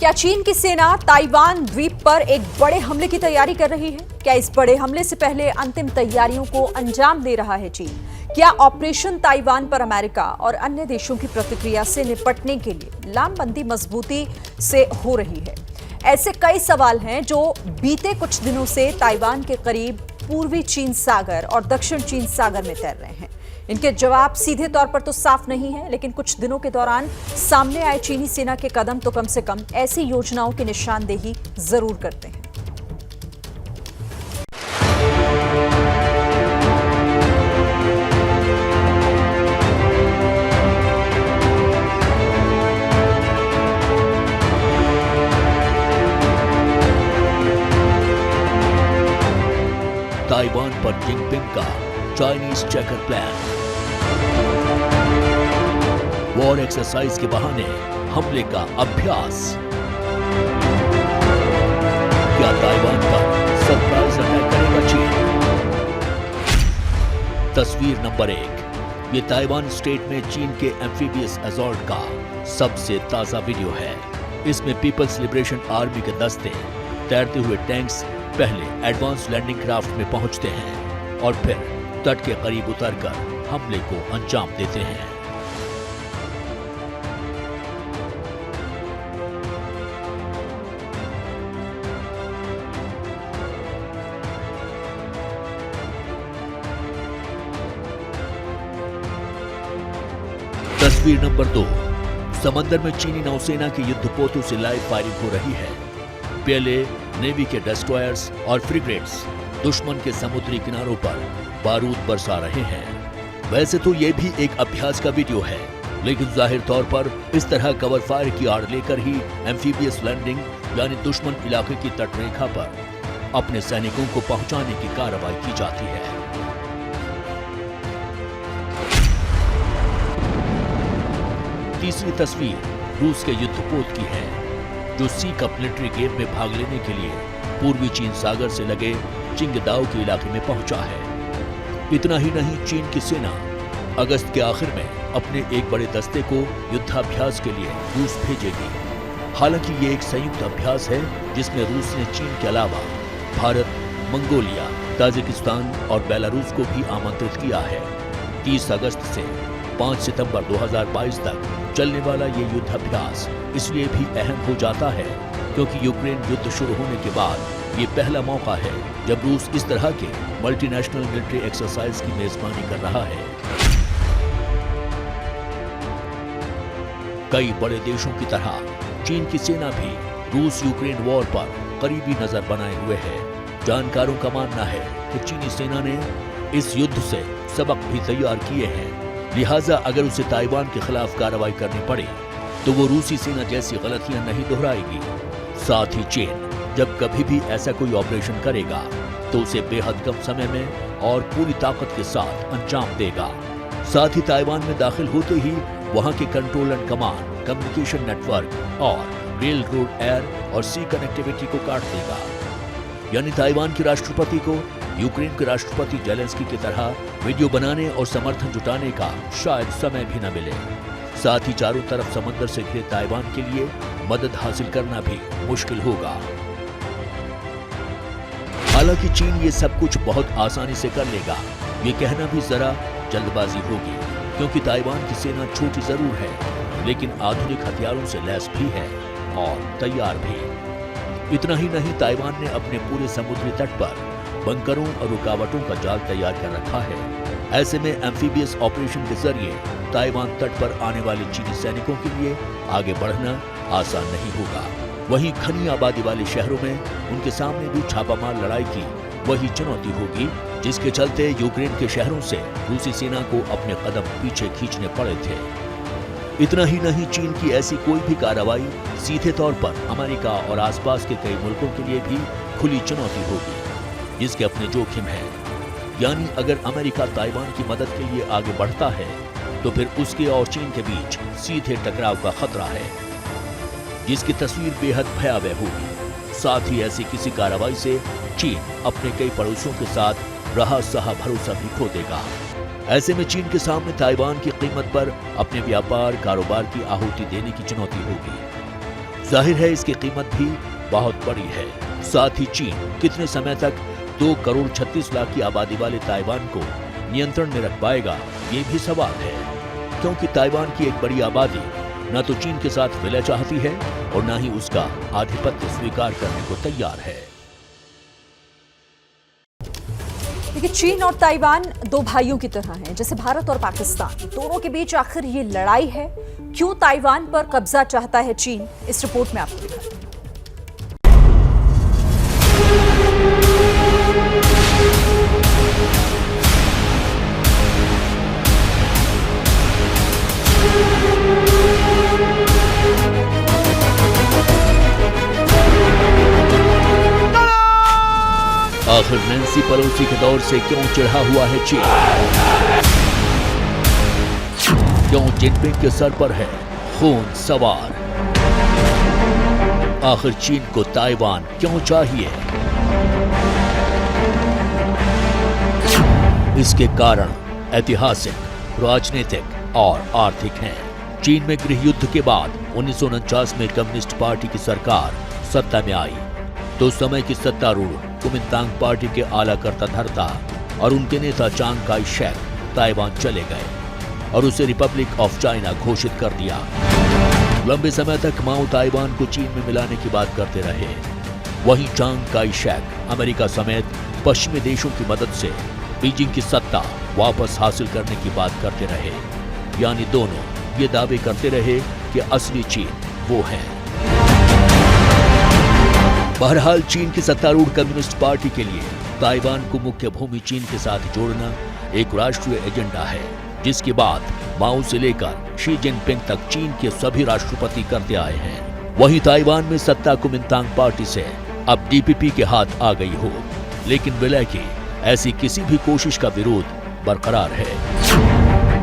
क्या चीन की सेना ताइवान द्वीप पर एक बड़े हमले की तैयारी कर रही है? क्या इस बड़े हमले से पहले अंतिम तैयारियों को अंजाम दे रहा है चीन? क्या ऑपरेशन ताइवान पर अमेरिका और अन्य देशों की प्रतिक्रिया से निपटने के लिए लामबंदी मजबूती से हो रही है? ऐसे कई सवाल हैं जो बीते कुछ दिनों से ताइवान के करीब पूर्वी चीन सागर और दक्षिण चीन सागर में तैर रहे हैं। इनके जवाब सीधे तौर पर तो साफ नहीं है, लेकिन कुछ दिनों के दौरान सामने आए चीनी सेना के कदम तो कम से कम ऐसी योजनाओं की निशानदेही जरूर करते हैं। ताइवान पर जिनपिंग का Chinese checker plan. War exercise के बहाने हमले का अभ्यास। क्या ताइवान पर सरप्राइज अटैक करेगा चीन? तस्वीर नंबर 1। ये ताइवान स्टेट में चीन के एम्फीबियस असॉल्ट का सबसे ताजा वीडियो है। इसमें पीपल्स लिबरेशन आर्मी के दस्ते तैरते हुए टैंक्स पहले एडवांस लैंडिंग क्राफ्ट में पहुंचते हैं और फिर तट के करीब उतरकर हमले को अंजाम देते हैं। तस्वीर नंबर 2। समंदर में चीनी नौसेना की युद्धपोतों से लाइव फायरिंग हो रही है। पहले नेवी के डिस्ट्रॉयर्स और फ्रिगेट्स दुश्मन के समुद्री किनारों पर बारूद बरसा रहे हैं। वैसे तो ये भी एक अभ्यास का वीडियो है, लेकिन जाहिर तौर पर इस तरह कवर फायर की आड़ लेकर ही एम्फीबियस लैंडिंग यानी दुश्मन इलाके की तटरेखा पर अपने सैनिकों को पहुंचाने की कार्रवाई की जाती है। तीसरी तस्वीर रूस के युद्धपोत की है, जो सी कप मिलिट्री गेम में भाग लेने के लिए पूर्वी चीन सागर से लगे चिंगदाओ के इलाके में पहुंचा है। इतना ही नहीं, चीन की सेना अगस्त के आखिर में अपने एक बड़े दस्ते को युद्धाभ्यास के लिए रूस भेजेगी। हालांकि ये एक संयुक्त अभ्यास है जिसमें रूस ने चीन के अलावा भारत, मंगोलिया, ताजिकिस्तान और बेलारूस को भी आमंत्रित किया है। 30 अगस्त से 5 सितंबर 2022 तक चलने वाला ये युद्धाभ्यास इसलिए भी अहम हो जाता है क्योंकि यूक्रेन युद्ध शुरू होने के बाद ये पहला मौका है जब रूस इस तरह के मल्टीनेशनल मिलिट्री एक्सरसाइज की मेजबानी कर रहा है। कई बड़े देशों की तरह चीन की सेना भी रूस यूक्रेन वॉर पर करीबी नजर बनाए हुए है। जानकारों का मानना है कि चीनी सेना ने इस युद्ध से सबक भी तैयार किए हैं, लिहाजा अगर उसे ताइवान के खिलाफ कार्रवाई करनी पड़े तो वो रूसी सेना जैसी गलतियां नहीं दोहराएगी। साथ ही चीन जब कभी भी ऐसा कोई ऑपरेशन करेगा तो उसे बेहद कम समय में और पूरी ताकत के साथ अंजाम देगा। साथ ही ताइवान में दाखिल होते ही वहां के control and command, communication network और रेल रोड, एयर और सी कनेक्टिविटी को काट देगा। यानी ताइवान के राष्ट्रपति को यूक्रेन के राष्ट्रपति जेलेंस्की की तरह वीडियो बनाने और समर्थन जुटाने का शायद समय भी न मिले। साथ ही चारों तरफ समंदर से घिरे ताइवान के लिए मदद हासिल करना भी मुश्किल होगा। हालांकि चीन ये सब कुछ बहुत आसानी से कर लेगा, ये कहना भी जरा जल्दबाजी होगी, क्योंकि ताइवान की सेना छोटी जरूर है लेकिन आधुनिक हथियारों से लैस भी है और तैयार भी। इतना ही नहीं, ताइवान ने अपने पूरे समुद्री तट पर बंकरों और रुकावटों का जाल तैयार कर रखा है। ऐसे में एम्फीबियस ऑपरेशन के जरिए ताइवान तट पर आने वाले चीनी सैनिकों के लिए आगे बढ़ना आसान नहीं होगा। वहीं घनी आबादी वाले शहरों में उनके सामने भी छापामार लड़ाई की वही चुनौती होगी, जिसके चलते यूक्रेन के शहरों से रूसी सेना को अपने कदम पीछे खींचने पड़े थे। इतना ही नहीं, चीन की ऐसी कोई भी कार्रवाई सीधे तौर पर अमेरिका और आसपास के कई मुल्कों के लिए भी खुली चुनौती होगी, जिसके अपने जोखिम हैं। यानी अगर अमेरिका ताइवान की मदद के लिए आगे बढ़ता है तो फिर उसके और चीन के बीच सीधे टकराव का खतरा है, जिसकी तस्वीर बेहद भयावह होगी। साथ ही ऐसी किसी कार्रवाई से चीन अपने कई पड़ोसियों के साथ रहा सहा भरोसा भी खो देगा। ऐसे में चीन के सामने ताइवान की कीमत पर अपने व्यापार कारोबार की आहुति देने की चुनौती होगी। जाहिर है इसकी कीमत भी बहुत बड़ी है। साथ ही चीन कितने समय तक 2 करोड़ 36 लाख की आबादी वाले ताइवान को नियंत्रण में रख पाएगा, ये भी सवाल है। क्योंकि ताइवान की एक बड़ी आबादी न तो चीन के साथ विलय चाहती है और न ही उसका आधिपत्य स्वीकार करने को तैयार है। देखिए, चीन और ताइवान दो भाइयों की तरह हैं, जैसे भारत और पाकिस्तान। दोनों के बीच आखिर ये लड़ाई है। क्यों ताइवान पर कब्जा चाहता है चीन, इस रिपोर्ट में आपको दिखाते हैं। आखिर नैन्सी पेलोसी के दौर से क्यों चिढ़ा हुआ है चीन? क्यों जिनपिंग के सर पर है खून सवार? आखिर चीन को ताइवान क्यों चाहिए? इसके कारण ऐतिहासिक, राजनीतिक और आर्थिक हैं। चीन में गृह युद्ध के बाद 1949 में कम्युनिस्ट पार्टी की सरकार सत्ता में आई तो उस समय की सत्तारूढ़ कुमिंतांग पार्टी के आला करता धर्ता और उनके नेता चांग काई शेक ताइवान चले गए और उसे रिपब्लिक ऑफ चाइना घोषित कर दिया। लंबे समय तक माओ ताइवान को चीन में मिलाने की बात करते रहे। वहीं चांग काई शेक अमेरिका समेत पश्चिमी देशों की मदद से बीजिंग की सत्ता वापस हासिल करने की बात करते रहे। यानी दोनों ये दावे करते रहे कि असली चीन वो है। बहरहाल चीन की सत्तारूढ़ कम्युनिस्ट पार्टी के लिए ताइवान को मुख्य भूमि चीन के साथ जोड़ना एक राष्ट्रीय एजेंडा है, जिसकी बात माओ से लेकर शी जिनपिंग तक चीन के सभी राष्ट्रपति करते आए हैं। वहीं ताइवान में सत्ता कुमिंतांग पार्टी से अब डीपीपी के हाथ आ गई हो, लेकिन विलय की ऐसी किसी भी कोशिश का विरोध बरकरार है।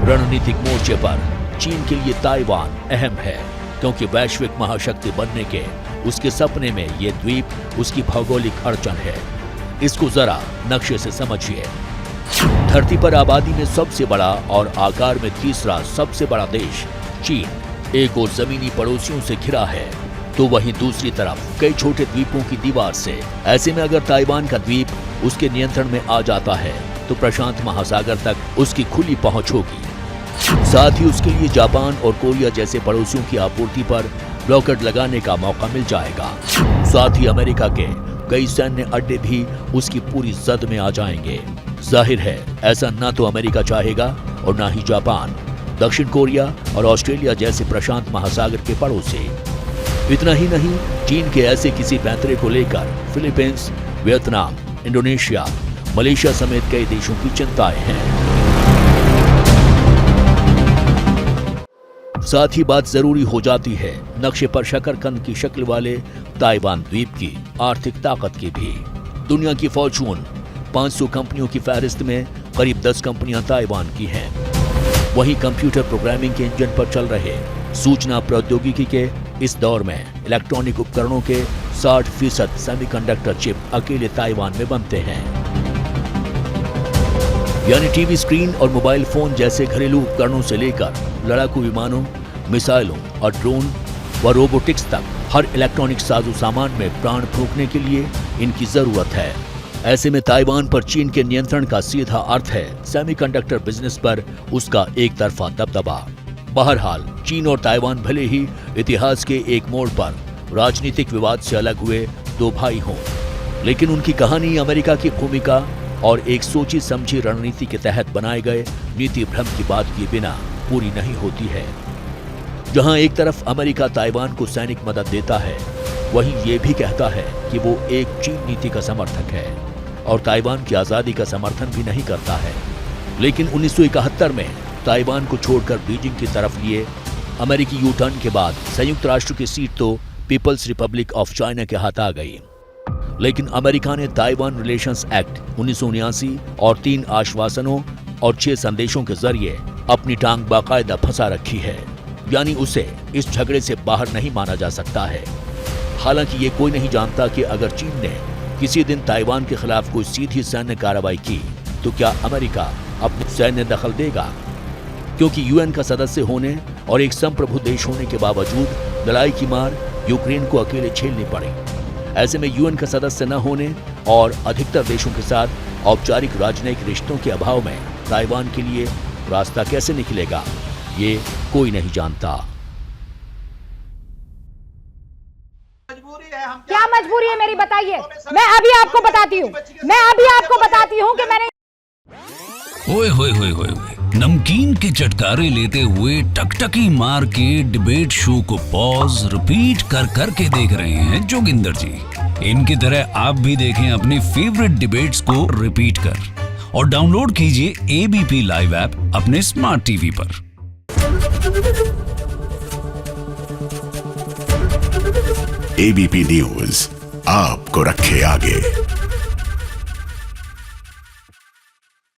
रणनीतिक मोर्चे पर चीन के लिए ताइवान अहम है, क्योंकि वैश्विक महाशक्ति बनने के उसके सपने में ये द्वीप उसकी भौगोलिक अड़चन है। इसको जरा नक्शे से समझिए। धरती पर आबादी में सबसे बड़ा और आकार में तीसरा सबसे बड़ा देश चीन एक और जमीनी पड़ोसियों से घिरा है, तो वहीं दूसरी तरफ कई छोटे द्वीपों की दीवार से। ऐसे में अगर ताइवान का द्वीप उसके नियंत्रण में आ जाता है तो प्रशांत महासागर तक उसकी खुली पहुंच होगी। साथ ही उसके लिए जापान और कोरिया जैसे पड़ोसियों की आपूर्ति पर ब्लॉकेट लगाने का मौका मिल जाएगा। साथ ही अमेरिका के कई सैन्य अड्डे भी उसकी पूरी जद में आ जाएंगे। जाहिर है ऐसा ना तो अमेरिका चाहेगा और ना ही जापान, दक्षिण कोरिया और ऑस्ट्रेलिया जैसे प्रशांत महासागर के पड़ोसी। इतना ही नहीं, चीन के ऐसे किसी पैंतरे को लेकर फिलीपींस, वियतनाम, इंडोनेशिया, मलेशिया समेत कई देशों की चिंताएं हैं। साथ ही बात जरूरी हो जाती है नक्शे पर शकरकंद की शक्ल वाले ताइवान द्वीप की आर्थिक ताकत की भी। दुनिया की फॉर्चून 500 कंपनियों की फहरिस्त में करीब 10 कंपनियां ताइवान की हैं। वहीं कंप्यूटर प्रोग्रामिंग के इंजन पर चल रहे सूचना प्रौद्योगिकी के इस दौर में इलेक्ट्रॉनिक उपकरणों के 60% सेमीकंडक्टर चिप अकेले ताइवान में बनते हैं। यानी टीवी स्क्रीन और मोबाइल फोन जैसे घरेलू उपकरणों से लेकर लड़ाकू विमानों, मिसाइलों और ड्रोन व रोबोटिक्स तक हर इलेक्ट्रॉनिक साजो सामान में प्राण फूंकने के लिए इनकी जरूरत है। ऐसे में ताइवान पर चीन के नियंत्रण का सीधा अर्थ है सेमीकंडक्टर बिजनेस पर उसका एक तरफा दबदबा। बहरहाल चीन और ताइवान भले ही इतिहास के एक मोड़ पर राजनीतिक विवाद से अलग हुए दो भाई हों, लेकिन उनकी कहानी अमेरिका की भूमिका और एक सोची समझी रणनीति के तहत बनाए गए नीति भ्रम की बात किए बिना पूरी नहीं होती है। जहां एक तरफ अमेरिका ताइवान को सैनिक मदद देता है, वहीं ये भी कहता है कि वो एक चीन नीति का समर्थक है और ताइवान की आजादी का समर्थन भी नहीं करता है। लेकिन 1971 में ताइवान को छोड़कर बीजिंग की तरफ लिए अमेरिकी यू टर्न के बाद संयुक्त राष्ट्र की सीट तो पीपल्स रिपब्लिक ऑफ चाइना के हाथ आ गई। लेकिन अमेरिका ने ताइवान रिलेशंस एक्ट 1979 और 3 आश्वासनों और 6 संदेशों के जरिए अपनी टांग बाकायदा फंसा रखी है। यानी उसे इस झगड़े से बाहर नहीं माना जा सकता है। हालांकि ये कोई नहीं जानता कि अगर चीन ने किसी दिन ताइवान के खिलाफ कोई सीधी सैन्य कार्रवाई की तो क्या अमेरिका अपनी सैन्य दखल देगा, क्योंकि यूएन का सदस्य होने और एक संप्रभु देश होने के बावजूद लड़ाई की मार यूक्रेन को अकेले झेलनी पड़े। ऐसे में यूएन का सदस्य न होने और अधिकतर देशों के साथ औपचारिक राजनयिक रिश्तों के अभाव में ताइवान के लिए रास्ता कैसे निकलेगा, ये कोई नहीं जानता। क्या मजबूरी है मेरी, बताइए। मैं अभी आपको बताती हूँ कि मैंने ओए होए होए होए होए। नमकीन के चटकारे लेते हुए टकटकी मार के डिबेट शो को पॉज रिपीट कर करके देख रहे हैं जोगिंदर जी। इनकी तरह आप भी देखें अपनी फेवरेट डिबेट्स को रिपीट कर और डाउनलोड कीजिए एबीपी लाइव ऐप अपने स्मार्ट टीवी पर। एबीपी न्यूज आपको रखे आगे।